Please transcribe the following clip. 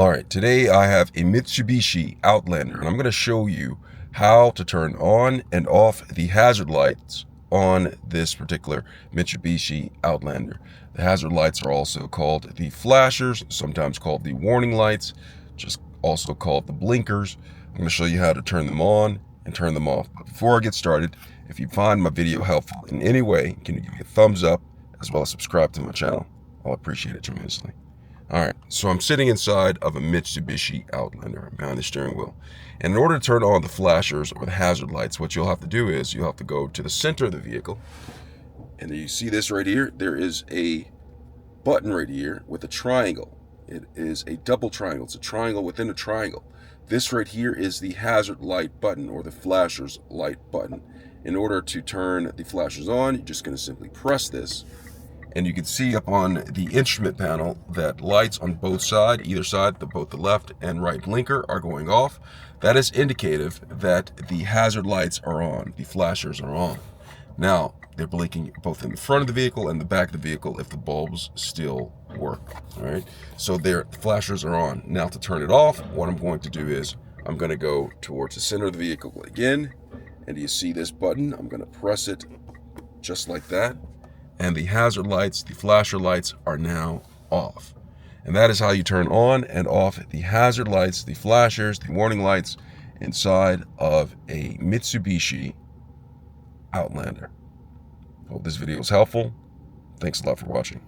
All right, today I have a Mitsubishi Outlander, and I'm going to show you how to turn on and off the hazard lights on this particular Mitsubishi Outlander. The hazard lights are also called the flashers, sometimes called the warning lights, just also called the blinkers. I'm going to show you how to turn them on and turn them off. But before I get started, if you find my video helpful in any way, can you give me a thumbs up as well as subscribe to my channel? I'll appreciate it tremendously. All right, so I'm sitting inside of a Mitsubishi Outlander behind the steering wheel. And in order to turn on the flashers or the hazard lights, what you'll have to do is you'll have to go to the center of the vehicle. And you see this right here? There is a button right here with a triangle. It is a double triangle. It's a triangle within a triangle. This right here is the hazard light button or the flashers light button. In order to turn the flashers on, you're just going to simply press this. And you can see up on the instrument panel that lights on both sides, either side, both the left and right blinker are going off. That is indicative that the hazard lights are on, the flashers are on. Now, they're blinking both in the front of the vehicle and the back of the vehicle if the bulbs still work, all right? So the flashers are on. Now to turn it off, what I'm going to do is I'm gonna go towards the center of the vehicle again, and you see this button, I'm gonna press it just like that. And the hazard lights, the flasher lights are now off. And that is how you turn on and off the hazard lights, the flashers, the warning lights inside of a Mitsubishi Outlander. Hope this video was helpful. Thanks a lot for watching.